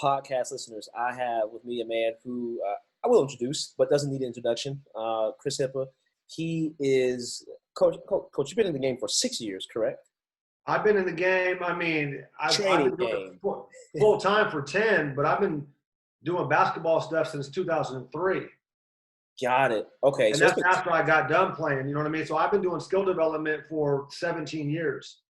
podcast listeners, I have with me a man who I will introduce, but doesn't need an introduction. Chris Hyppa. He is coach. You've been in the game for 6 years, correct? I've been in the game. I mean, I've Training been doing game. it full time for 10, but I've been doing basketball stuff since 2003. Got it. Okay, And so it's that's been after I got done playing. You know what I mean? So I've been doing skill development for 17 years.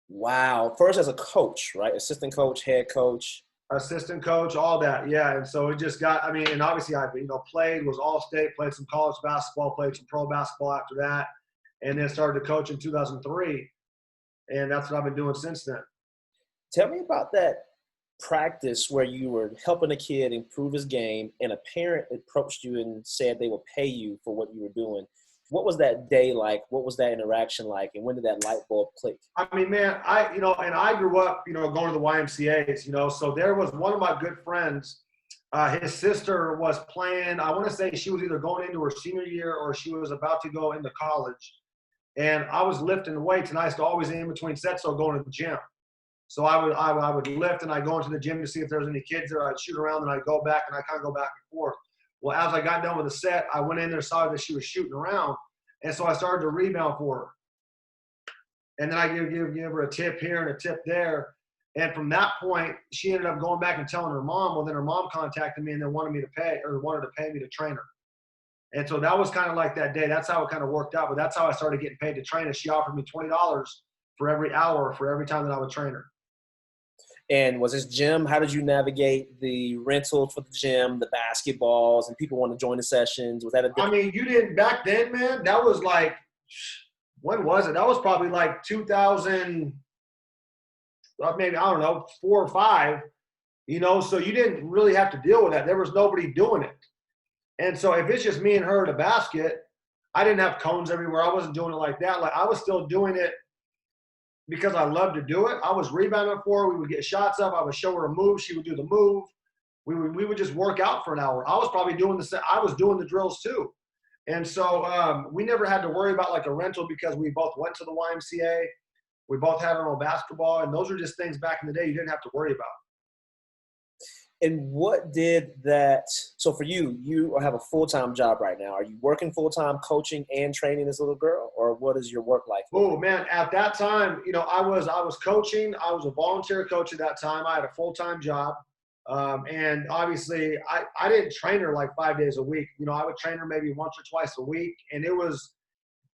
wow. First as a coach, right? Assistant coach, head coach. Assistant coach, all that. Yeah. And so it just got, I mean, and obviously I, played, was all state, played some college basketball, played some pro basketball after that. And then started to coach in 2003. And that's what I've been doing since then. Tell me about that practice where you were helping a kid improve his game and a parent approached you and said they will pay you for what you were doing. What was that day like? What was that interaction like? And when did that light bulb click? I mean, man, and I grew up, going to the YMCAs, so there was one of my good friends, his sister was playing, I want to say she was either going into her senior year or she was about to go into college. And I was lifting weights and I used to always in between sets, so going to the gym. So I would lift and I'd go into the gym to see if there was any kids there. I'd shoot around and I'd go back and I kind of go back and forth. Well, as I got done with the set, I went in there, saw that she was shooting around. And so I started to rebound for her. And then I give her a tip here and a tip there. And from that point, she ended up going back and telling her mom. Well, then her mom contacted me and then wanted to pay me to train her. And so that was kind of like that day. That's how it kind of worked out. But that's how I started getting paid to train her. She offered me $20 for every hour for every time that I would train her. And was this gym, how did you navigate the rentals for the gym, the basketballs, and people want to join the sessions? Was that a different? I mean, you didn't back then, man. That was like, when was it? That was probably like 2000, maybe, I don't know, 4 or 5, so you didn't really have to deal with that. There was nobody doing it. And so if it's just me and her at a basket, I didn't have cones everywhere. I wasn't doing it like that. Like I was still doing it because I loved to do it. I was rebounding for her. We would get shots up. I would show her a move. She would do the move. We would just work out for an hour. I was probably doing the drills too. And so we never had to worry about like a rental because we both went to the YMCA. We both had our own basketball. And those are just things back in the day you didn't have to worry about. And what did that – so for you, you have a full-time job right now. Are you working full-time coaching and training this little girl, or what is your work life? Oh, man, at that time, I was coaching. I was a volunteer coach at that time. I had a full-time job. And obviously, I didn't train her like 5 days a week. I would train her maybe once or twice a week. And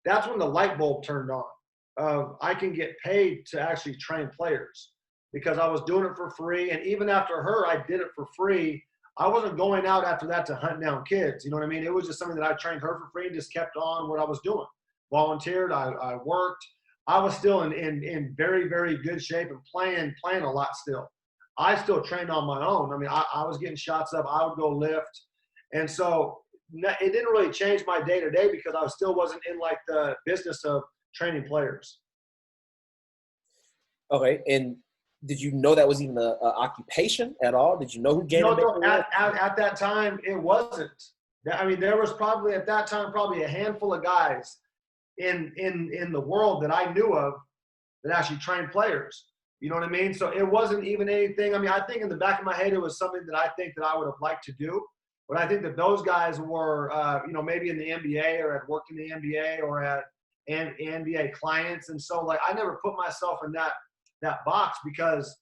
that's when the light bulb turned on. I can get paid to actually train players. Because I was doing it for free. And even after her, I did it for free. I wasn't going out after that to hunt down kids. You know what I mean? It was just something that I trained her for free and just kept on what I was doing. Volunteered, I worked. I was still in very, very good shape and playing a lot still. I still trained on my own. I mean, I was getting shots up. I would go lift. And so it didn't really change my day-to-day because I still wasn't in like the business of training players. Okay, and did you know that was even an occupation at all? Did you know who gave it? At that time, it wasn't. I mean, there was probably at that time probably a handful of guys in the world that I knew of that actually trained players. You know what I mean? So it wasn't even anything. I mean, I think in the back of my head, it was something that I think that I would have liked to do. But I think that those guys were, maybe in the NBA or had worked in the NBA or had NBA clients. And so, like, I never put myself in that box because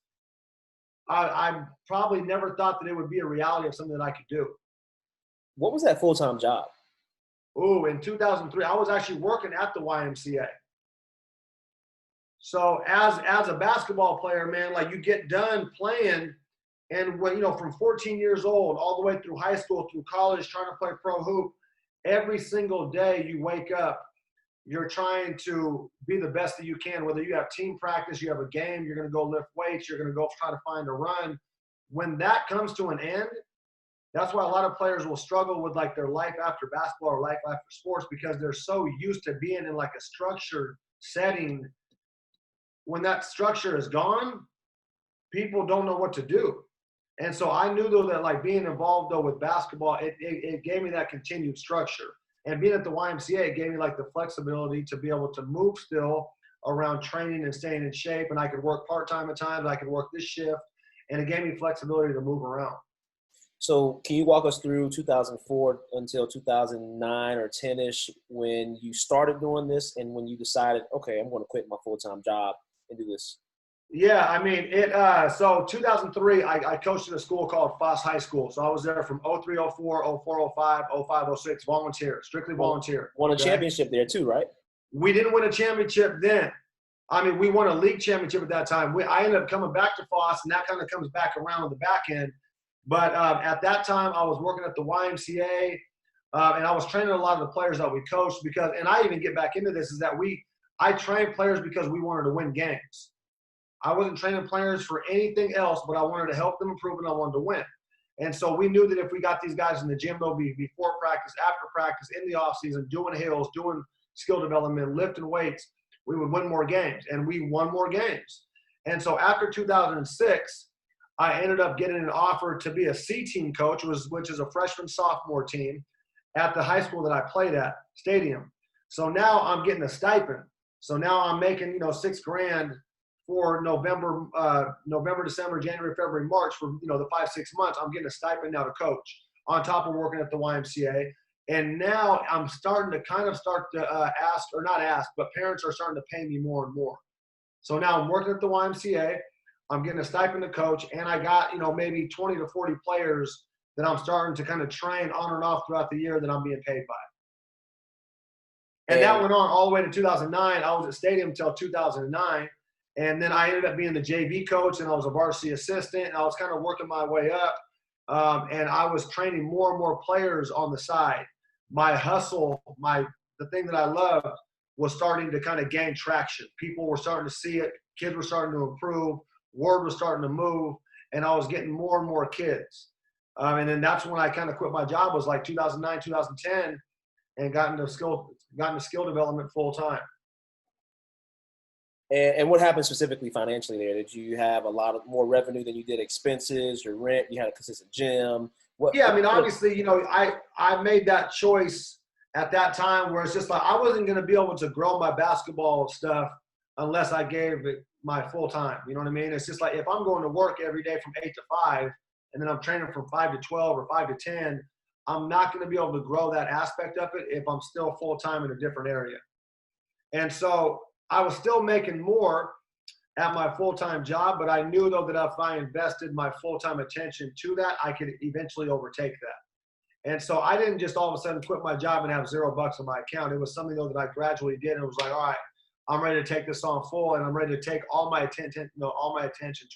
I probably never thought that it would be a reality of something that I could do. What was that full-time job? Oh, in 2003, I was actually working at the YMCA. So as a basketball player, man, like you get done playing and when, from 14 years old all the way through high school, through college, trying to play pro hoop, every single day you wake up, you're trying to be the best that you can, whether you have team practice, you have a game, you're going to go lift weights, you're going to go try to find a run. When that comes to an end, that's why a lot of players will struggle with like their life after basketball or life after sports because they're so used to being in like a structured setting. When that structure is gone, people don't know what to do. And so I knew though that like being involved though with basketball, it gave me that continued structure. And being at the YMCA, it gave me like the flexibility to be able to move still around training and staying in shape. And I could work part-time at times. I could work this shift. and it gave me flexibility to move around. So can you walk us through 2004 until 2009 or 10-ish when you started doing this and when you decided, okay, I'm going to quit my full-time job and do this? Yeah, I mean, so 2003, I coached at a school called Foss High School. So I was there from 03, 04, 04, 05, 05, 06, volunteer, strictly volunteer. Won a championship there too, right? We didn't win a championship then. I mean, we won a league championship at that time. I ended up coming back to Foss, and that kind of comes back around on the back end. But at that time, I was working at the YMCA, and I was training a lot of the players that we coached because, and I even get back into this, is that I trained players because we wanted to win games. I wasn't training players for anything else, but I wanted to help them improve and I wanted to win. And so we knew that if we got these guys in the gym, they'll be before practice, after practice, in the off season, doing hills, doing skill development, lifting weights, we would win more games. And we won more games. And so after 2006, I ended up getting an offer to be a C team coach, which is a freshman sophomore team at the high school that I played at, Stadium. So now I'm getting a stipend. So now I'm making, $6,000 for November, December, January, February, March for, the 5-6 months. I'm getting a stipend now to coach on top of working at the YMCA. And now I'm starting to but parents are starting to pay me more and more. So now I'm working at the YMCA. I'm getting a stipend to coach, and I got, maybe 20 to 40 players that I'm starting to kind of train on and off throughout the year that I'm being paid by. And that went on all the way to 2009. I was at Stadium until 2009. And then I ended up being the JV coach, and I was a varsity assistant, and I was kind of working my way up. And I was training more and more players on the side. My hustle, the thing that I loved was starting to kind of gain traction. People were starting to see it. Kids were starting to improve. Word was starting to move, and I was getting more and more kids. And then that's when I kind of quit my job. It was like 2009, 2010, and got into skill development full time. And what happened specifically financially there? Did you have a lot of more revenue than you did expenses, your rent? You had a consistent gym? Obviously, I made that choice at that time where it's just like I wasn't going to be able to grow my basketball stuff unless I gave it my full time. You know what I mean? It's just like if I'm going to work every day from 8 to 5 and then I'm training from 5 to 12 or 5 to 10, I'm not going to be able to grow that aspect of it if I'm still full time in a different area. And so I was still making more at my full-time job, but I knew, though, that if I invested my full-time attention to that, I could eventually overtake that. And so I didn't just all of a sudden quit my job and have $0 in my account. It was something, though, that I gradually did, and it was like, all right, I'm ready to take this on full, and I'm ready to take all my attention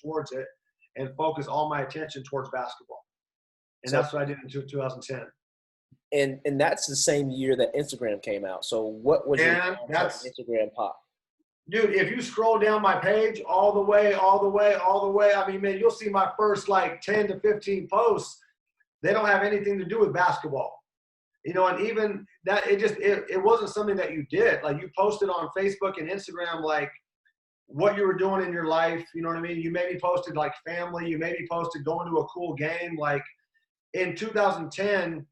towards it and focus all my attention towards basketball. And that's what I did in 2010. And that's the same year that Instagram came out. So what was your Instagram pop? Dude, if you scroll down my page all the way, I mean, man, you'll see my first like 10 to 15 posts. They don't have anything to do with basketball. And even that, it wasn't something that you did. Like you posted on Facebook and Instagram, like what you were doing in your life. You know what I mean? You maybe posted like family. You maybe posted going to a cool game. Like in 2010,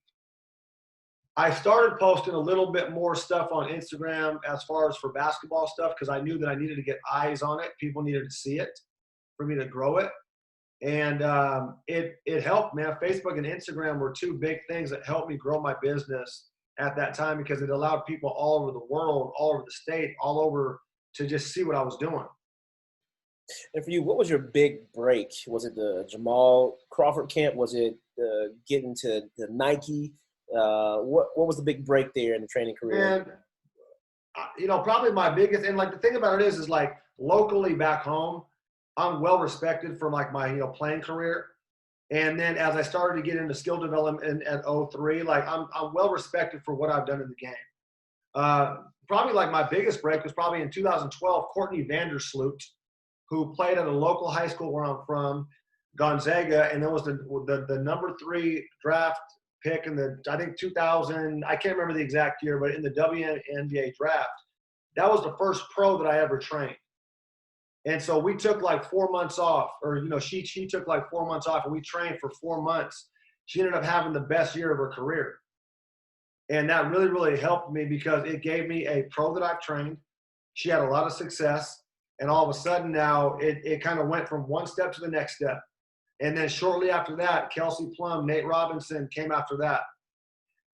I started posting a little bit more stuff on Instagram as far as for basketball stuff because I knew that I needed to get eyes on it. People needed to see it for me to grow it. And it helped, man. Facebook and Instagram were two big things that helped me grow my business at that time because it allowed people all over the world, all over the state, all over to just see what I was doing. And for you, what was your big break? Was it the Jamal Crawford camp? Was it getting to the Nike? What was the big break there in the training career? And probably my biggest, and like the thing about it is like locally back home, I'm well respected for like my playing career. And then as I started to get into skill development at 03, like I'm well respected for what I've done in the game. Probably like my biggest break was probably in 2012. Courtney Vandersloot, who played at a local high school where I'm from, Gonzaga, and then was the number 3 draft pick in the, I think 2000, I can't remember the exact year, but in the WNBA draft. That was the first pro that I ever trained. And so we took like 4 months off, or, she took like 4 months off, and we trained for 4 months. She ended up having the best year of her career. And that really, really helped me because it gave me a pro that I've trained. She had a lot of success. And all of a sudden now it kind of went from one step to the next step. And then shortly after that, Kelsey Plum, Nate Robinson came after that.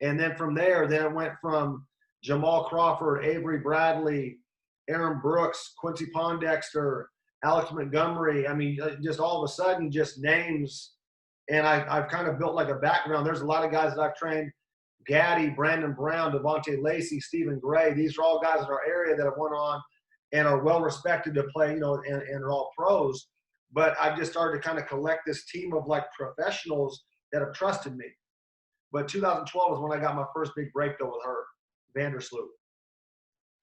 And then from there, then it went from Jamal Crawford, Avery Bradley, Aaron Brooks, Quincy Pondexter, Alex Montgomery. I mean, just all of a sudden, just names. And I've kind of built like a background. There's a lot of guys that I've trained. Gaddy, Brandon Brown, Devontae Lacey, Stephen Gray. These are all guys in our area that have went on and are well respected to play, and are all pros. But I've just started to kind of collect this team of like professionals that have trusted me. But 2012 is when I got my first big break though with her, Vandersloot.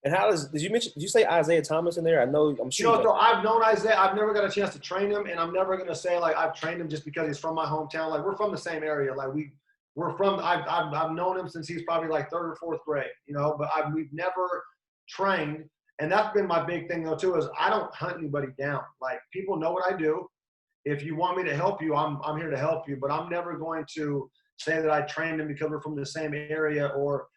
And did you say Isaiah Thomas in there? I'm sure. So I've known Isaiah. I've never got a chance to train him, and I'm never going to say like I've trained him just because he's from my hometown. Like, we're from the same area. Like I've known him since he's probably like third or fourth grade, but we've never trained. And that's been my big thing though too, is I don't hunt anybody down. Like, people know what I do. If you want me to help you, I'm here to help you, but I'm never going to say that I trained him because we're from the same area, or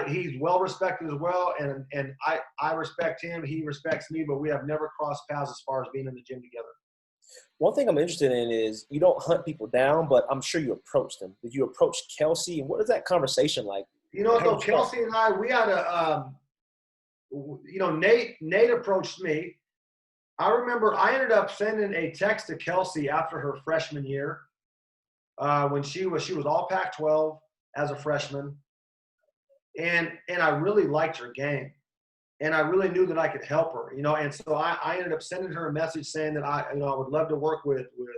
he's well respected as well. And I respect him. He respects me, but we have never crossed paths as far as being in the gym together. One thing I'm interested in is you don't hunt people down, but I'm sure you approached them. Did you approach Kelsey? And what is that conversation like? So Kelsey and I, we had Nate approached me. I remember I ended up sending a text to Kelsey after her freshman year when she was all Pac-12 as a freshman. And I really liked her game. And I really knew that I could help her, and so I ended up sending her a message saying that I would love to work with you.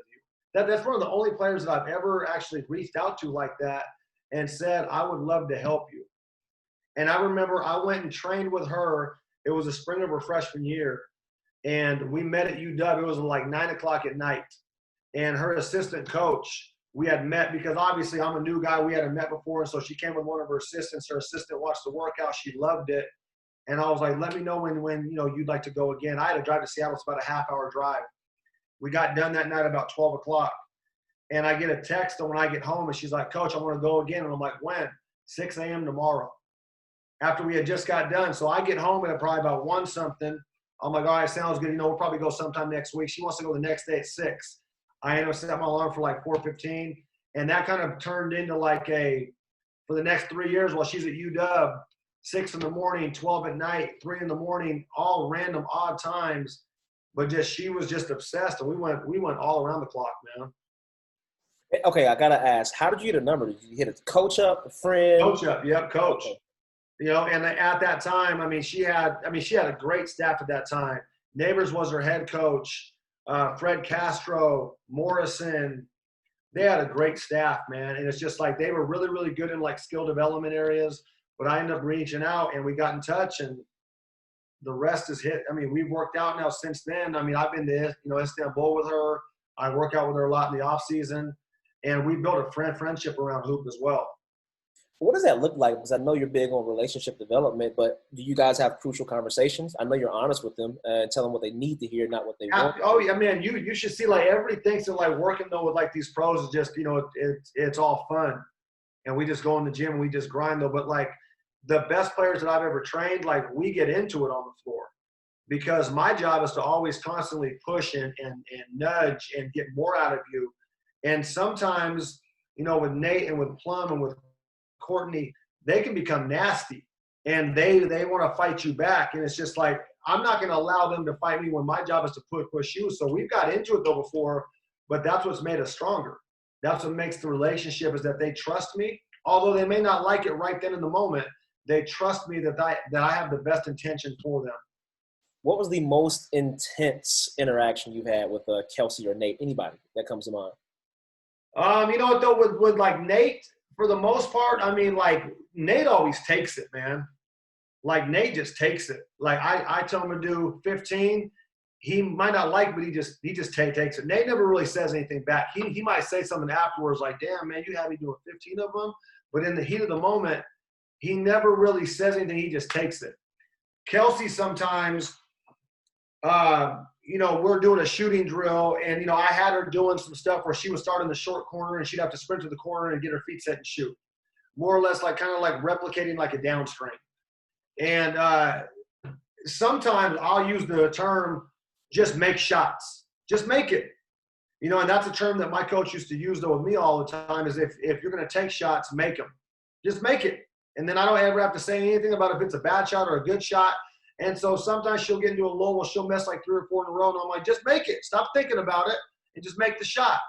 That's one of the only players that I've ever actually reached out to like that and said, I would love to help you. And I remember I went and trained with her. It was the spring of her freshman year. And we met at UW. It was like 9:00 at night. And her assistant coach, we had met because obviously I'm a new guy. We hadn't met before. And so she came with one of her assistants. Her assistant watched the workout. She loved it. And I was like, let me know when you'd like to go again. I had to drive to Seattle. It's about a half-hour drive. We got done that night about 12 o'clock. And I get a text when I get home, and she's like, Coach, I want to go again. And I'm like, when? 6 a.m. tomorrow. After we had just got done. So I get home at probably about 1 something. I'm like, all right, sounds good. We'll probably go sometime next week. She wants to go the next day at 6. I ended up setting my alarm for like 4:15. And that kind of turned into like for the next 3 years while she's at UW, 6 in the morning, 12 at night, 3 in the morning, all random odd times. But she was just obsessed, and we went all around the clock, man. Okay, I gotta ask, how did you get a number? Did you hit a coach up, a friend? Coach up, yep, coach. Okay. And at that time, she had a great staff at that time. Neighbors was her head coach. Fred Castro, Morrison. They had a great staff, man. And it's just like they were really, really good in like skill development areas. But I ended up reaching out, and we got in touch, and the rest is hit. We've worked out now since then. I've been to Istanbul with her. I work out with her a lot in the off season, and we built a friendship around hoop as well. What does that look like? Because I know you're big on relationship development, but do you guys have crucial conversations? I know you're honest with them and tell them what they need to hear, not what they want. Oh yeah, man, you should see like everybody thinks that like working though with like these pros is just it's all fun, and we just go in the gym and we just grind though. But like the best players that I've ever trained, like we get into it on the floor because my job is to always constantly push and nudge and get more out of you. And sometimes, with Nate and with Plum and with Courtney, they can become nasty and they want to fight you back. And it's just like, I'm not going to allow them to fight me when my job is to push you. So we've got into it though before, but that's what's made us stronger. That's what makes the relationship is that they trust me. Although they may not like it right then in the moment, they trust me that I have the best intention for them. What was the most intense interaction you've had with Kelsey or Nate? Anybody that comes to mind? You know what though, with like Nate, for the most part, like Nate always takes it, man. Like Nate just takes it. Like I tell him to do 15, he might not like, but he just takes it. Nate never really says anything back. He might say something afterwards like, damn, man, you had me doing 15 of them. But in the heat of the moment, he never really says anything. He just takes it. Kelsey sometimes, we're doing a shooting drill, and, I had her doing some stuff where she would start in the short corner, and she'd have to sprint to the corner and get her feet set and shoot. More or less like kind of like replicating like a downstream. And sometimes I'll use the term, just make shots. Just make it. You know, and that's a term that my coach used to use though with me all the time is if you're going to take shots, make them. Just make it. And then I don't ever have to say anything about if it's a bad shot or a good shot. And so sometimes she'll get into a lull where she'll miss like 3 or 4 in a row. And I'm like, just make it. Stop thinking about it and just make the shot.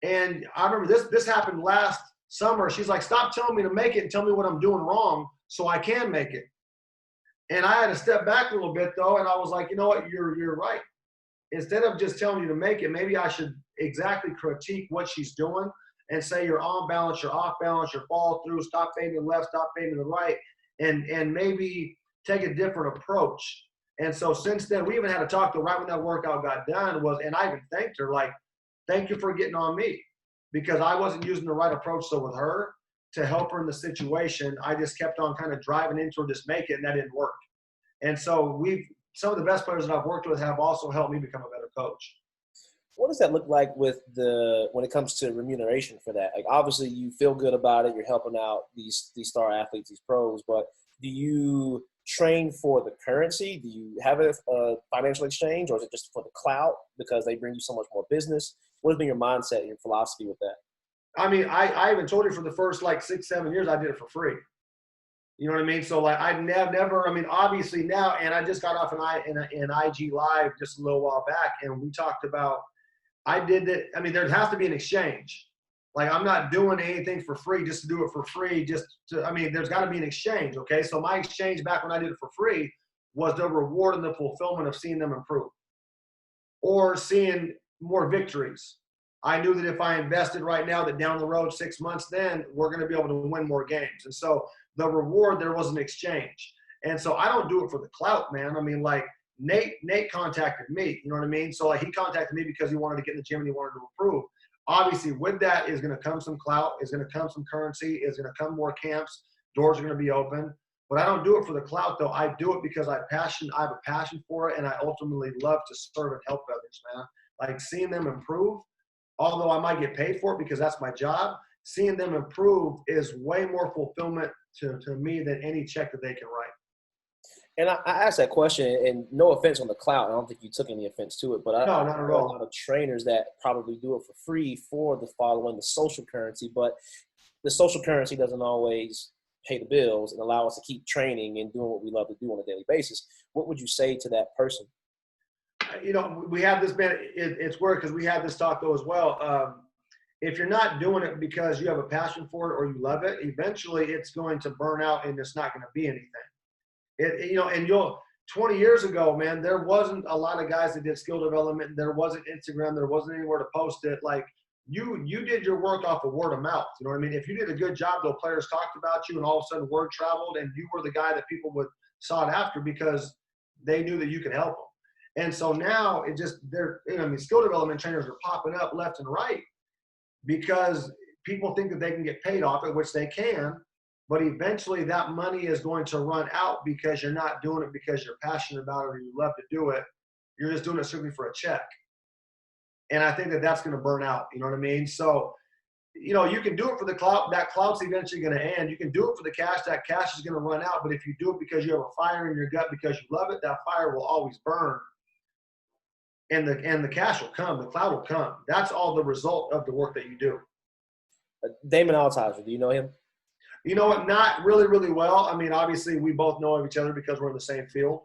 And I remember this happened last summer. She's like, stop telling me to make it and tell me what I'm doing wrong so I can make it. And I had to step back a little bit though. And I was like, you know what? You're right. Instead of just telling you to make it, maybe I should exactly critique what she's doing and say you're on balance, you're off balance, you're fall through, stop fading to the left, stop fading to the right, and maybe take a different approach. And so since then, we even had a talk right when that workout got done and I even thanked her, like, thank you for getting on me because I wasn't using the right approach. So with her to help her in the situation, I just kept on kind of driving into her, just make it, and that didn't work. And so some of the best players that I've worked with have also helped me become a better coach. What does that look like when it comes to remuneration for that? Like, obviously you feel good about it. You're helping out these star athletes, these pros, but do you train for the currency? Do you have a financial exchange, or is it just for the clout because they bring you so much more business? What has been your mindset and your philosophy with that? I mean, I even told you for the first like 6-7 years, I did it for free. You know what I mean? So like I never, I mean, obviously now, and I just got off an IG Live just a little while back, and we talked about, I did it. I mean, there has to be an exchange. Like I'm not doing anything for free just to do it for free. There's got to be an exchange. Okay. So my exchange back when I did it for free was the reward and the fulfillment of seeing them improve or seeing more victories. I knew that if I invested right now that down the road 6 months, then we're going to be able to win more games. And so the reward, there was an exchange. And so I don't do it for the clout, man. I mean, like Nate contacted me, you know what I mean? So like he contacted me because he wanted to get in the gym and he wanted to improve. Obviously with that is going to come some clout, is going to come some currency, is going to come more camps, doors are going to be open. But I don't do it for the clout though. I do it because I have a passion for it, and I ultimately love to serve and help others, man. Like seeing them improve, although I might get paid for it because that's my job, seeing them improve is way more fulfillment to me than any check that they can write. And I asked that question, and no offense on the clout. I don't think you took any offense to it, but No, not I at know a all. lot of trainers that probably do it for free for the following, the social currency, but the social currency doesn't always pay the bills and allow us to keep training and doing what we love to do on a daily basis. What would you say to that person? You know, we have this, man, it's weird because we had this talk though as well. If you're not doing it because you have a passion for it or you love it, eventually it's going to burn out and it's not going to be anything. 20 years ago, man, there wasn't a lot of guys that did skill development. There wasn't Instagram. There wasn't anywhere to post it. Like you did your work off of word of mouth. You know what I mean? If you did a good job, though, players talked about you and all of a sudden word traveled and you were the guy that people would sought after because they knew that you could help them. And so now skill development trainers are popping up left and right because people think that they can get paid off it, which they can. But eventually that money is going to run out because you're not doing it because you're passionate about it or you love to do it. You're just doing it strictly for a check. And I think that that's going to burn out. You know what I mean? So, you know, you can do it for the clout. That clout's eventually going to end. You can do it for the cash. That cash is going to run out. But if you do it because you have a fire in your gut because you love it, that fire will always burn. And the cash will come. The clout will come. That's all the result of the work that you do. Damon Altizer, do you know him? You know what? Not really, really well. I mean, obviously, we both know of each other because we're in the same field.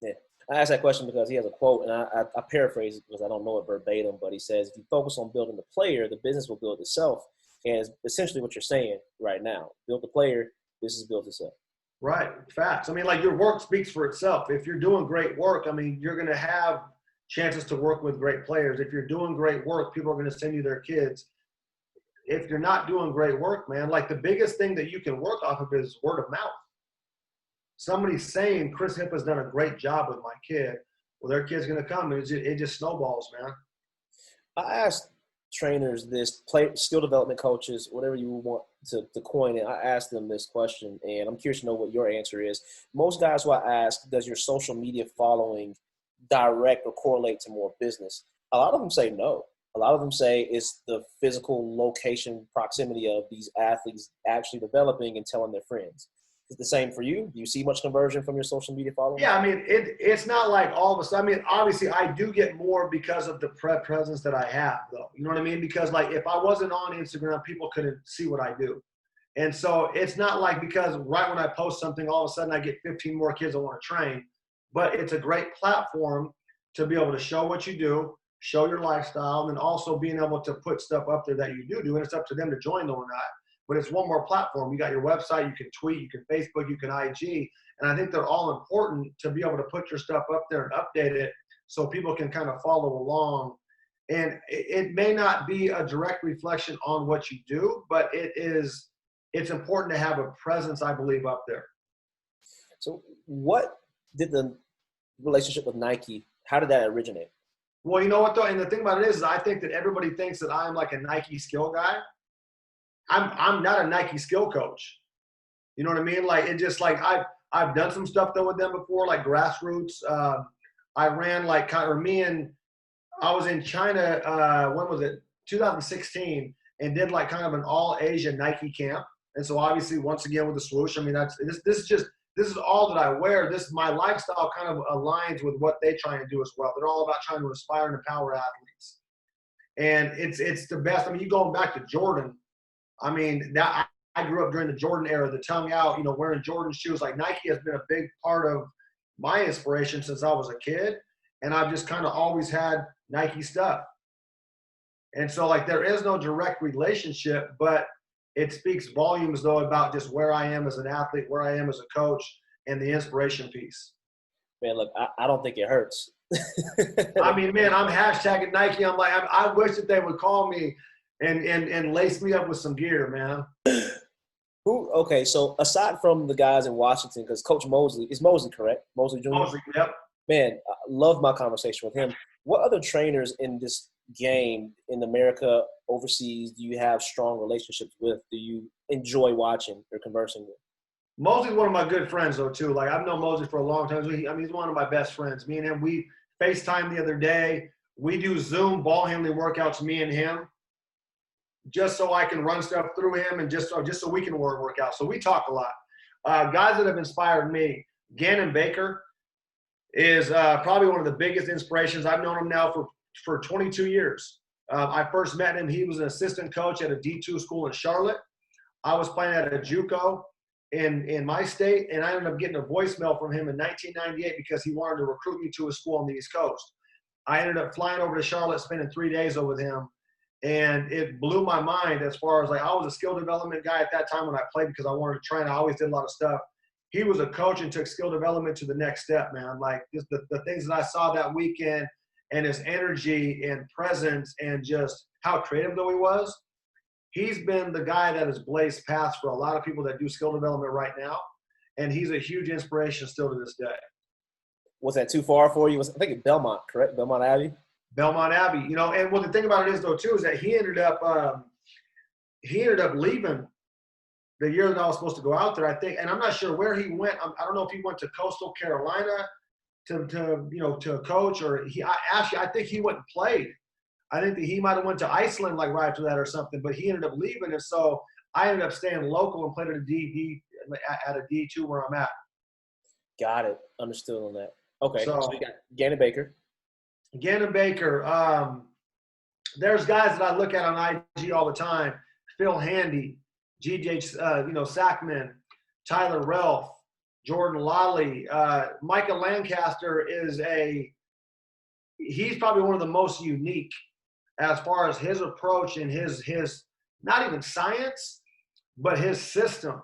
Yeah. I asked that question because he has a quote, and I paraphrase it because I don't know it verbatim, but he says, if you focus on building the player, the business will build itself. And it's essentially what you're saying right now. Build the player, business builds itself. Right. Facts. I mean, like your work speaks for itself. If you're doing great work, I mean, you're going to have chances to work with great players. If you're doing great work, people are going to send you their kids. If you're not doing great work, man, like the biggest thing that you can work off of is word of mouth. Somebody's saying Chris Hyppa's done a great job with my kid. Well, their kid's going to come. It just snowballs, man. I asked trainers this, skill development coaches, whatever you want to coin it. I asked them this question, and I'm curious to know what your answer is. Most guys who I ask, does your social media following direct or correlate to more business? A lot of them say no. A lot of them say it's the physical location proximity of these athletes actually developing and telling their friends. Is it the same for you? Do you see much conversion from your social media following? Yeah, I mean, it's not like all of a sudden. I mean, obviously, I do get more because of the presence that I have, though. You know what I mean? Because, like, if I wasn't on Instagram, people couldn't see what I do. And so it's not like because right when I post something, all of a sudden I get 15 more kids that want to train. But it's a great platform to be able to show what you do, show your lifestyle, and also being able to put stuff up there that you do. And it's up to them to join them or not. But it's one more platform. You got your website, you can tweet, you can Facebook, you can IG. And I think they're all important to be able to put your stuff up there and update it so people can kind of follow along. And it may not be a direct reflection on what you do, but it's important to have a presence, I believe, up there. So what did the relationship with Nike, how did that originate? Well, you know what, though? And the thing about it is I think that everybody thinks that I'm like a Nike skill guy. I'm not a Nike skill coach. You know what I mean? Like, it just like I've done some stuff though with them before, like grassroots. I ran like I was in China. When was it? 2016, and did like kind of an all Asia Nike camp. And so obviously, once again with the swoosh, I mean this is all that I wear. My lifestyle kind of aligns with what they try and do as well. They're all about trying to inspire and empower athletes, and it's the best. I mean, you going back to Jordan. I mean, I grew up during the Jordan era, the tongue out, you know, wearing Jordan shoes. Like, Nike has been a big part of my inspiration since I was a kid. And I've just kind of always had Nike stuff. And so, like, there is no direct relationship, but it speaks volumes, though, about just where I am as an athlete, where I am as a coach, and the inspiration piece. Man, look, I don't think it hurts. I mean, man, I'm hashtagging Nike. I'm like, I wish that they would call me and lace me up with some gear, man. Okay, so aside from the guys in Washington, because Coach Mosley, is Mosley correct? Mosley Jr.? Mosley, yep. Man, I love my conversation with him. What other trainers in this game in America, overseas, do you have strong relationships with? Do you enjoy watching or conversing with? Mosley's one of my good friends, though, too. Like, I've known Mosley for a long time. He's one of my best friends. Me and him, we FaceTime the other day. We do Zoom ball handling workouts, me and him, just so I can run stuff through him and just so we can work out. So we talk a lot. Guys that have inspired me, Gannon Baker is probably one of the biggest inspirations. I've known him now for 22 years. I first met him. He was an assistant coach at a D2 school in Charlotte. I was playing at a JUCO in my state, and I ended up getting a voicemail from him in 1998 because he wanted to recruit me to a school on the East Coast. I ended up flying over to Charlotte, spending 3 days over with him. And it blew my mind as far as, like, I was a skill development guy at that time when I played because I wanted to train. I always did a lot of stuff. He was a coach and took skill development to the next step, man. Like, just the things that I saw that weekend and his energy and presence and just how creative though he was, he's been the guy that has blazed paths for a lot of people that do skill development right now. And he's a huge inspiration still to this day. Was that too far for you? I think it's Belmont, correct? Belmont Abbey? Belmont Abbey, you know, and well, the thing about it is, though, too, is that he ended up leaving the year that I was supposed to go out there, I think, and I'm not sure where he went. I don't know if he went to Coastal Carolina to coach, or I think he went and played. I think that he might have went to Iceland like right after that or something, but he ended up leaving, and so I ended up staying local and played at a D2 where I'm at. Got it. Understood on that. Okay, so we got Gannon Baker. Gannon Baker. There's guys that I look at on IG all the time. Phil Handy, GJ, Sackman, Tyler Relf, Jordan Lally. Micah Lancaster he's probably one of the most unique as far as his approach and his not even science, but his system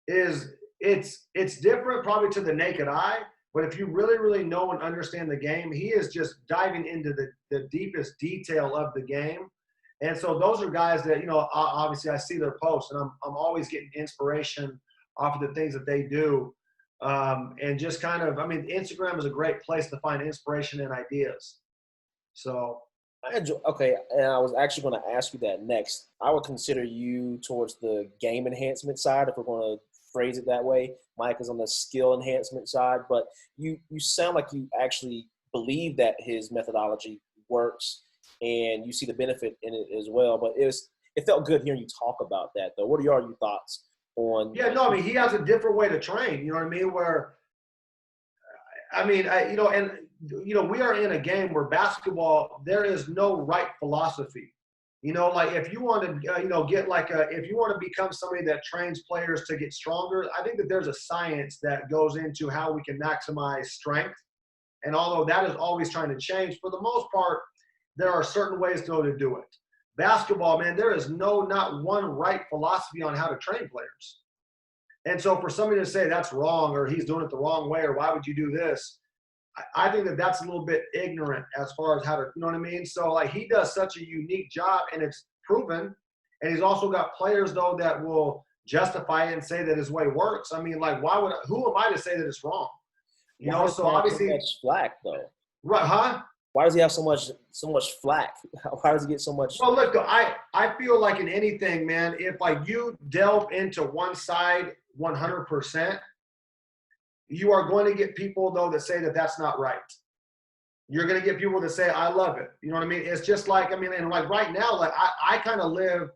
it's different probably to the naked eye. But if you really, really know and understand the game, he is just diving into the deepest detail of the game. And so those are guys that, obviously I see their posts, and I'm always getting inspiration off of the things that they do. And just kind of, Instagram is a great place to find inspiration and ideas. So. Okay, and I was actually going to ask you that next. I would consider you towards the game enhancement side, if we're going to phrase it that way. Mike is on the skill enhancement side, but you sound like you actually believe that his methodology works and you see the benefit in it as well. But it felt good hearing you talk about that, though. What are your thoughts on. Yeah, no, I mean, he has a different way to train. You know what I mean? Where, I mean, we are in a game where basketball, there is no right philosophy. Like if you want to, if you want to become somebody that trains players to get stronger, I think that there's a science that goes into how we can maximize strength. And although that is always trying to change, for the most part, there are certain ways to do it. Basketball, man, there is not one right philosophy on how to train players. And so for somebody to say that's wrong or he's doing it the wrong way or why would you do this, I think that that's a little bit ignorant as far as how to, you know what I mean? So, like, he does such a unique job, and it's proven. And he's also got players, though, that will justify it and say that his way works. I mean, like, who am I to say that it's wrong? So obviously. So much flack, though. Right, huh? Why does he have so much flack? Why does he get so much? Well, look, I feel like in anything, man, if like you delve into one side 100%, you are going to get people, though, that say that that's not right. You're going to get people that say, I love it. You know what I mean? It's just like, I mean, and like right now, like I kind of live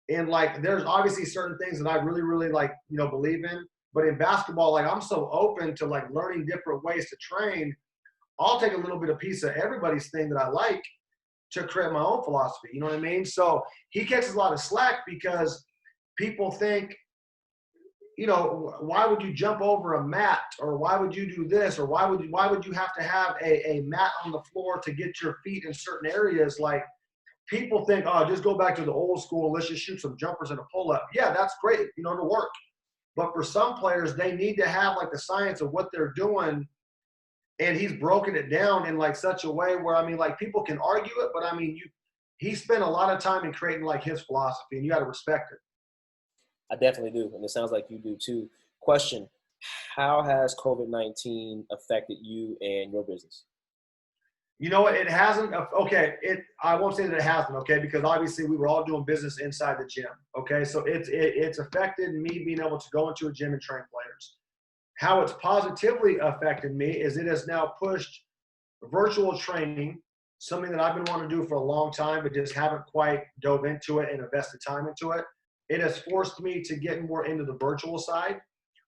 in like, there's obviously certain things that I really, really like, believe in. But in basketball, like I'm so open to like learning different ways to train. I'll take a little bit of piece of everybody's thing that I like to create my own philosophy. You know what I mean? So he catches a lot of slack because people think, why would you jump over a mat, or why would you do this, or why would you have to have a mat on the floor to get your feet in certain areas? Like, people think, oh, just go back to the old school and let's just shoot some jumpers and a pull up. Yeah, that's great, to work. But for some players, they need to have like the science of what they're doing. And he's broken it down in like such a way where, I mean, like people can argue it, but I mean, he spent a lot of time in creating like his philosophy, and you got to respect it. I definitely do, and it sounds like you do too. Question: how has COVID-19 affected you and your business? You know what? It hasn't. Okay, I won't say that it hasn't. Okay, because obviously we were all doing business inside the gym. Okay, so it's affected me being able to go into a gym and train players. How it's positively affected me is it has now pushed virtual training, something that I've been wanting to do for a long time, but just haven't quite dove into it and invested time into it. It has forced me to get more into the virtual side,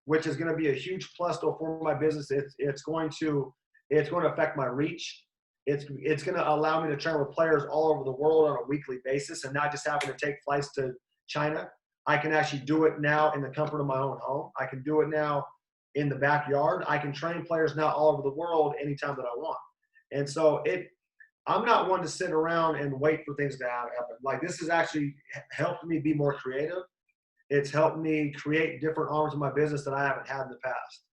which is going to be a huge plus though for my business. It's going to affect my reach. It's going to allow me to train with players all over the world on a weekly basis and not just having to take flights to China. I can actually do it now in the comfort of my own home. I can do it now in the backyard. I can train players now all over the world anytime that I want. And so I'm not one to sit around and wait for things to happen. Like, this has actually helped me be more creative. It's helped me create different arms of my business that I haven't had in the past.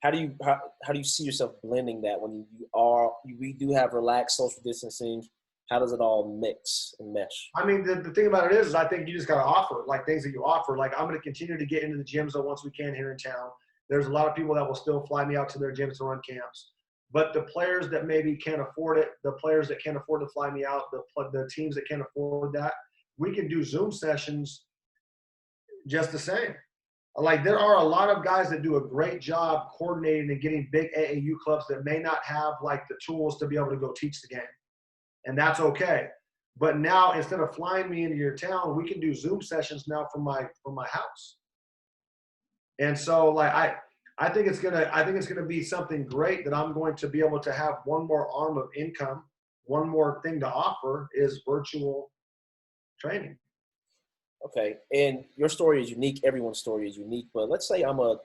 How do you see yourself blending that when we do have relaxed social distancing? How does it all mix and mesh? I mean, the thing about it is I think you just got to offer, like, things that you offer. Like, I'm going to continue to get into the gyms once we can here in town. There's a lot of people that will still fly me out to their gyms to run camps. But the players that maybe can't afford it, the players that can't afford to fly me out, the teams that can't afford that, we can do Zoom sessions just the same. Like, there are a lot of guys that do a great job coordinating and getting big AAU clubs that may not have, like, the tools to be able to go teach the game. And that's okay. But now, instead of flying me into your town, we can do Zoom sessions now from my house. And so, like, I think it's gonna be something great that I'm going to be able to have one more arm of income, one more thing to offer is virtual training. Okay, and your story is unique. Everyone's story is unique. But let's say I'm a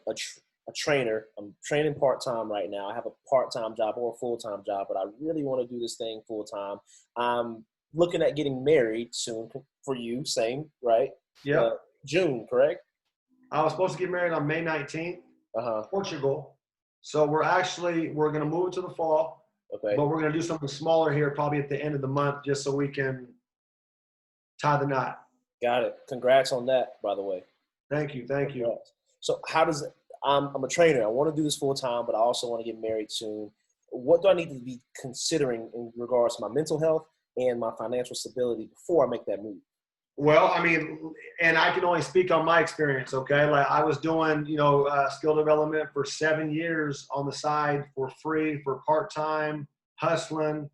trainer. I'm training part-time right now. I have a part-time job or a full-time job, but I really want to do this thing full-time. I'm looking at getting married soon for you, same, right? Yeah. June, correct? I was supposed to get married on May 19th, Portugal. So we're going to move it to the fall. Okay. But we're going to do something smaller here probably at the end of the month just so we can tie the knot. Got it. Congrats on that, by the way. Thank you. Thank you. So I'm a trainer. I want to do this full time, but I also want to get married soon. What do I need to be considering in regards to my mental health and my financial stability before I make that move? Well, I mean, and I can only speak on my experience, okay? Like, I was doing, skill development for 7 years on the side for free, for part-time, hustling.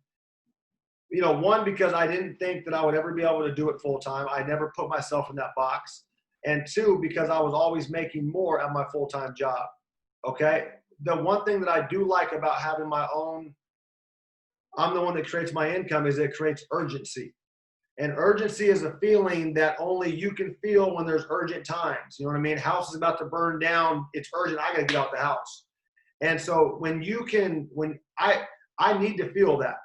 One, because I didn't think that I would ever be able to do it full-time. I never put myself in that box. And two, because I was always making more at my full-time job. Okay. The one thing that I do like about having my own, I'm the one that creates my income, is it creates urgency. And urgency is a feeling that only you can feel when there's urgent times. You know what I mean? House is about to burn down. It's urgent. I got to get out the house. And so I need to feel that.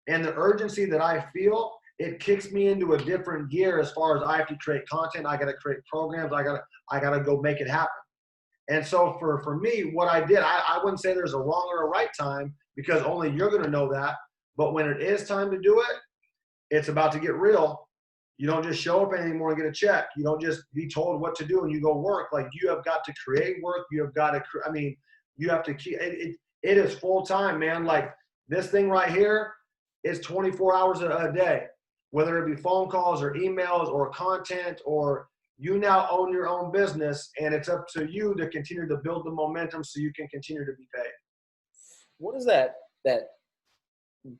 And the urgency that I feel, it kicks me into a different gear as far as I have to create content. I got to create programs. I got to go make it happen. And so for me, what I did, I wouldn't say there's a wrong or a right time, because only you're going to know that. But when it is time to do it, it's about to get real. You don't just show up anymore and get a check. You don't just be told what to do and you go work. Like, you have got to create work. You have got to, you have to keep it. It is full time, man. Like, this thing right here is 24 hours a day, whether it be phone calls or emails or content, or you now own your own business, and it's up to you to continue to build the momentum so you can continue to be paid. What does that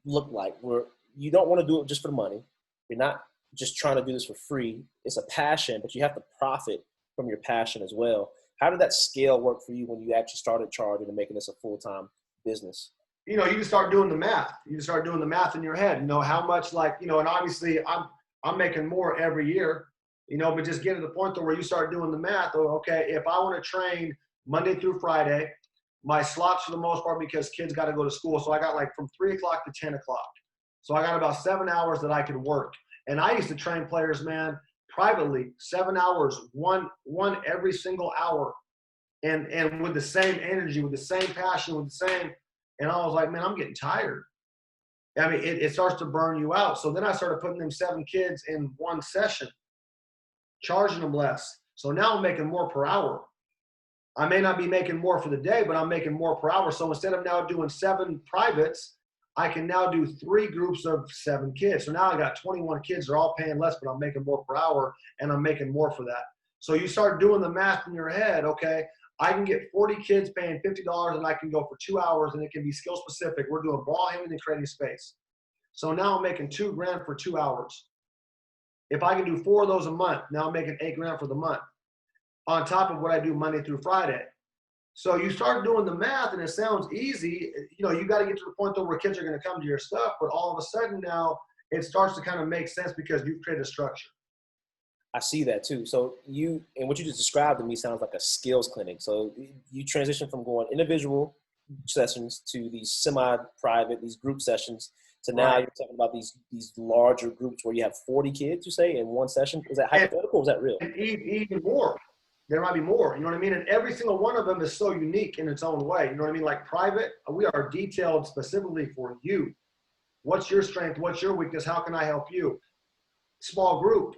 look like, where you don't want to do it just for the money? You're not just trying to do this for free. It's a passion, but you have to profit from your passion as well. How did that scale work for you when you actually started charging and making this a full-time business? You just start doing the math. You start doing the math in your head. How much, and obviously I'm making more every year, but just get to the point where you start doing the math. Okay, if I want to train Monday through Friday, my slots for the most part, because kids got to go to school. So I got like from 3 o'clock to 10 o'clock. So I got about 7 hours that I could work. And I used to train players, man, privately, 7 hours, one every single hour. And with the same energy, with the same passion, with the same, and I was like, man, I'm getting tired. I mean, it starts to burn you out. So then I started putting them 7 kids in one session, charging them less. So now I'm making more per hour. I may not be making more for the day, but I'm making more per hour. So instead of now doing 7 privates, I can now do 3 groups of 7 kids. So now I got 21 kids. They're all paying less, but I'm making more per hour, and I'm making more for that. So you start doing the math in your head. Okay, I can get 40 kids paying $50, and I can go for 2 hours, and it can be skill specific. We're doing ball handling and creating space. So now I'm making $2 grand for 2 hours. If I can do 4 of those a month, now I'm making $8 grand for the month, on top of what I do Monday through Friday. So you start doing the math, and it sounds easy. You got to get to the point though where kids are going to come to your stuff, but all of a sudden now it starts to kind of make sense because you've created a structure. I see that too. So and what you just described to me sounds like a skills clinic. So you transition from going individual sessions to these semi-private, these group sessions, to now Right. you're talking about these larger groups where you have 40 kids, you say, in one session. Is that hypothetical or is that real? And even more. There might be more, you know what I mean? And every single one of them is so unique in its own way. You know what I mean? Like private, we are detailed specifically for you. What's your strength? What's your weakness? How can I help you? Small group,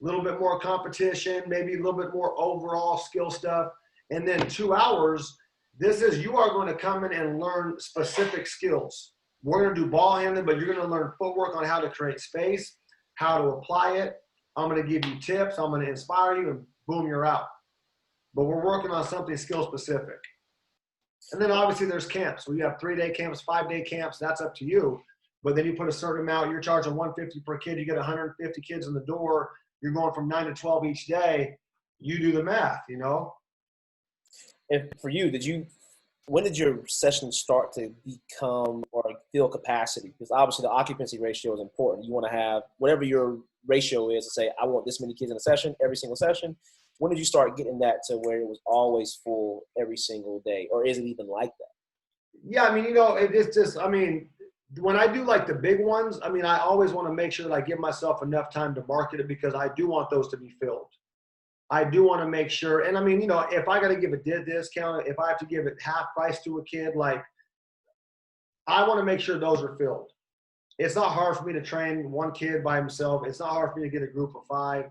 a little bit more competition, maybe a little bit more overall skill stuff. And then 2 hours, you are going to come in and learn specific skills. We're going to do ball handling, but you're going to learn footwork on how to create space, how to apply it. I'm going to give you tips. I'm going to inspire you, and boom, you're out. But we're working on something skill specific. And then obviously there's camps. So you have 3-day camps, 5-day camps. That's up to you. But then you put a certain amount. You're charging $150 per kid. You get 150 kids in the door. You're going from 9 to 12 each day. You do the math, And for you, when did your session start to become or feel capacity? Because obviously the occupancy ratio is important. You want to have whatever your ratio is to say, I want this many kids in a session, every single session. When did you start getting that to where it was always full every single day? Or is it even like that? Yeah, it's just, when I do like the big ones, I always want to make sure that I give myself enough time to market it, because I do want those to be filled. I do want to make sure. And if I got to give a discount, if I have to give it half price to a kid, I want to make sure those are filled. It's not hard for me to train one kid by himself. It's not hard for me to get a group of 5.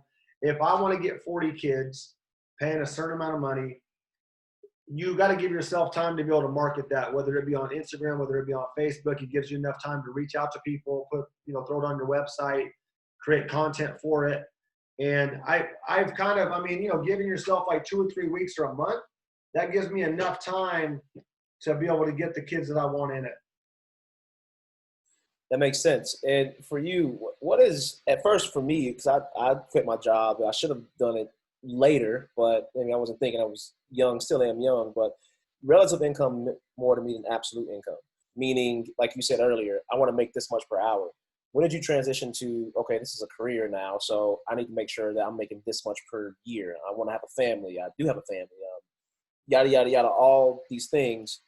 If I want to get 40 kids paying a certain amount of money, you got to give yourself time to be able to market that, whether it be on Instagram, whether it be on Facebook. It gives you enough time to reach out to people, throw it on your website, create content for it. And I've kind of, giving yourself like 2 or 3 weeks or a month, that gives me enough time to be able to get the kids that I want in it. That makes sense. And for you, what is, at first for me, because I quit my job, I should have done it later, but I mean, I wasn't thinking. I was young, still am young, but relative income meant more to me than absolute income. Meaning, like you said earlier, I want to make this much per hour. When did you transition to, okay, this is a career now, so I need to make sure that I'm making this much per year. I want to have a family. I do have a family. Yada, yada, yada, all these things.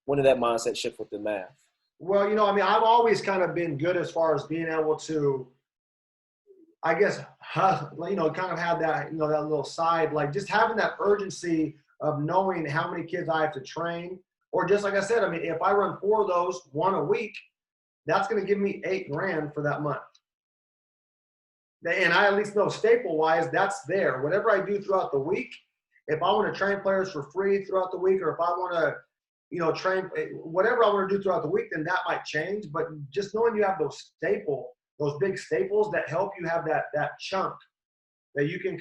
When did that mindset shift with the math? Well, I mean, I've always kind of been good as far as being able to, I guess, kind of have that, that little side, like just having that urgency of knowing how many kids I have to train. Or just like I said, I mean, if I run 4 of those, 1 a week, that's going to give me $8,000 for that month. And I at least know staple wise, that's there. Whatever I do throughout the week, if I want to train players for free throughout the week, or if I want to, train whatever I want to do throughout the week, then that might change. But just knowing you have those big staples that help you have that chunk that you can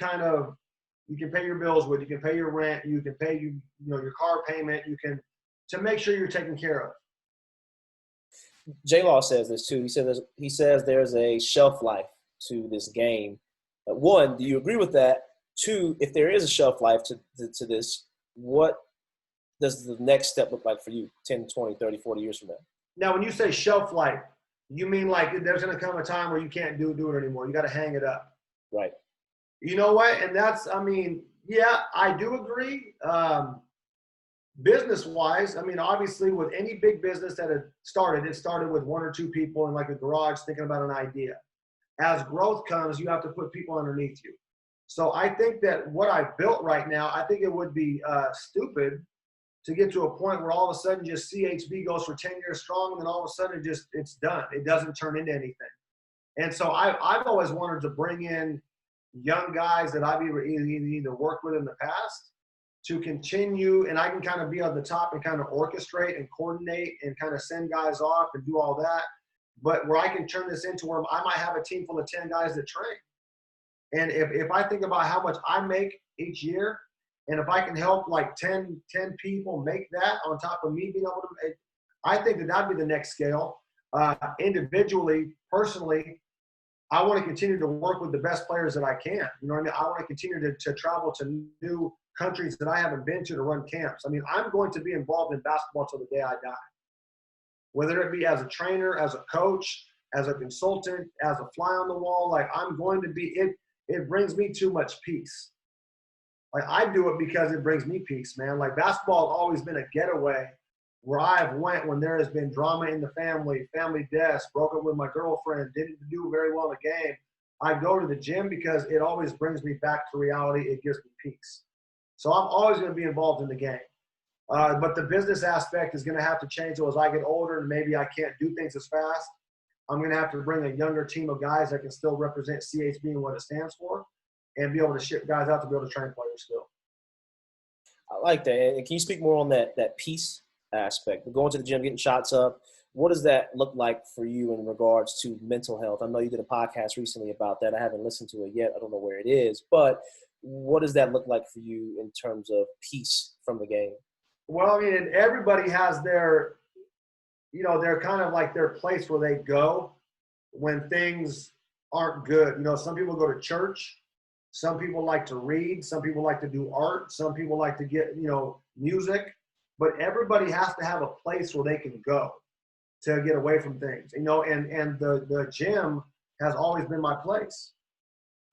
you can pay your bills with, you can pay your rent, you can pay your car payment, to make sure you're taken care of. J-Law says this too. He says there's a shelf life to this game. 1, do you agree with that? 2, if there is a shelf life to this, what does the next step look like for you 10, 20, 30, 40 years from now? Now, when you say shelf life, you mean like there's going to come a time where you can't do it anymore. You got to hang it up. Right. You know what? And that's, I mean, yeah, I do agree. Business-wise, I mean, obviously with any big business that it started with 1 or 2 people in like a garage thinking about an idea. As growth comes, you have to put people underneath you. So I think that what I've built right now, I think it would be stupid to get to a point where all of a sudden just CHB goes for 10 years strong, and then all of a sudden it's done. It doesn't turn into anything. And so I've always wanted to bring in young guys that I've either worked with in the past to continue, and I can kind of be on the top and kind of orchestrate and coordinate and kind of send guys off and do all that. But where I can turn this into where I might have a team full of 10 guys that train. And if I think about how much I make each year, and if I can help like 10 people make that on top of me being able to make, I think that'd be the next scale. Individually, personally, I want to continue to work with the best players that I can. You know what I mean? I want to continue to travel to new countries that I haven't been to run camps. I mean, I'm going to be involved in basketball till the day I die. Whether it be as a trainer, as a coach, as a consultant, as a fly on the wall, like I'm going to be, it brings me too much peace. Like I do it because it brings me peace, man. Like basketball has always been a getaway where I've went when there has been drama in the family deaths, broke up with my girlfriend, didn't do very well in the game. I go to the gym because it always brings me back to reality. It gives me peace. So I'm always going to be involved in the game. But the business aspect is going to have to change. So as I get older and maybe I can't do things as fast, I'm going to have to bring a younger team of guys that can still represent CHB and what it stands for and be able to ship guys out to be able to train players still. I like that. And can you speak more on that peace aspect? Going to the gym, getting shots up, what does that look like for you in regards to mental health? I know you did a podcast recently about that. I haven't listened to it yet. I don't know where it is. But what does that look like for you in terms of peace from the game? Well, I mean, everybody has their, they're kind of like their place where they go when things aren't good. Some people go to church. Some people like to read. Some people like to do art. Some people like to get, music. But everybody has to have a place where they can go to get away from things, and the gym has always been my place.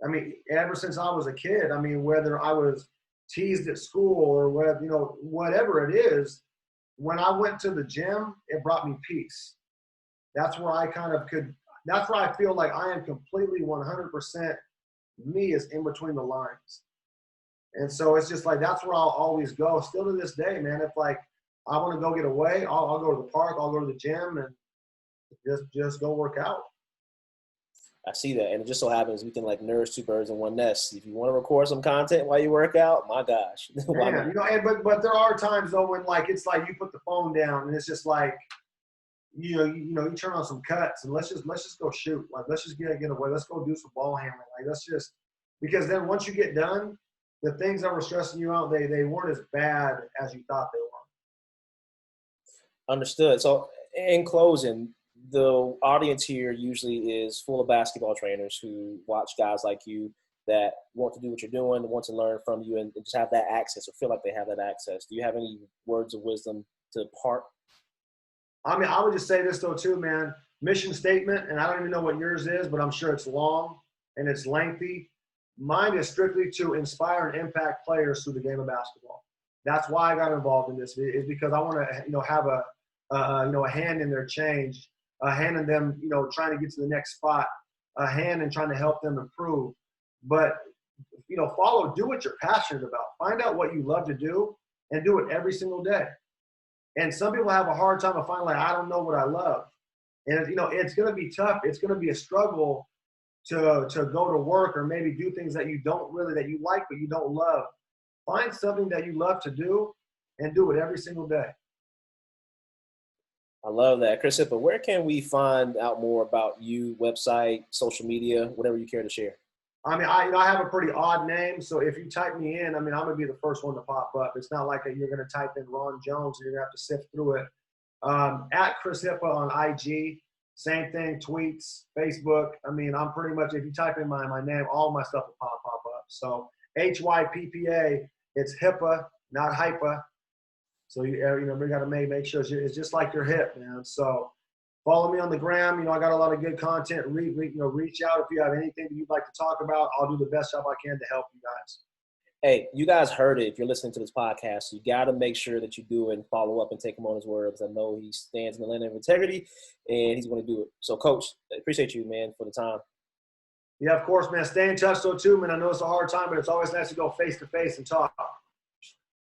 I mean, ever since I was a kid, I mean, whether I was teased at school or whatever it is, when I went to the gym, it brought me peace. That's where I that's where I feel like I am completely 100% me is in between the lines. And so it's just like, that's where I'll always go. Still to this day, man, if like I want to go get away, I'll go to the park, I'll go to the gym and just go work out. I see that. And it just so happens we can like nourish 2 birds in one nest. If you want to record some content while you work out, my gosh. Man, but there are times though when like, it's like you put the phone down and it's just like, you turn on some cuts and let's just go shoot. Like, let's just get away. Let's go do some ball handling. Like, let's just, because then once you get done, the things that were stressing you out, they weren't as bad as you thought they were. Understood. So in closing, the audience here usually is full of basketball trainers who watch guys like you that want to do what you're doing, want to learn from you, and just have that access or feel like they have that access. Do you have any words of wisdom to impart? I mean, I would just say this though too, man. Mission statement, and I don't even know what yours is, but I'm sure it's long and it's lengthy. Mine is strictly to inspire and impact players through the game of basketball. That's why I got involved in this, is because I want to, have a hand in their change, a hand in them, trying to get to the next spot, a hand in trying to help them improve. But, do what you're passionate about. Find out what you love to do and do it every single day. And some people have a hard time of finding, like, I don't know what I love. And, it's going to be tough. It's going to be a struggle to go to work or maybe do things that you like, but you don't love. Find something that you love to do and do it every single day. I love that. Chris Hyppa, where can we find out more about you, website, social media, whatever you care to share? I mean, I have a pretty odd name, so if you type me in, I'm going to be the first one to pop up. It's not like you're going to type in Ron Jones and you're going to have to sift through it. At Chris Hyppa on IG, same thing, tweets, Facebook. I mean, I'm pretty much, if you type in my name, all my stuff will pop up. So HYPPA, it's Hyppa, not Hypa. So, we got to make sure it's just like your hip, man. So follow me on the gram. I got a lot of good content. Reach out if you have anything that you'd like to talk about. I'll do the best job I can to help you guys. Hey, you guys heard it. If you're listening to this podcast, you got to make sure that you do it and follow up and take him on his word, because I know he stands in the lane of integrity and he's going to do it. So, Coach, I appreciate you, man, for the time. Yeah, of course, man. Stay in touch, though, too, man. I know it's a hard time, but it's always nice to go face-to-face and talk.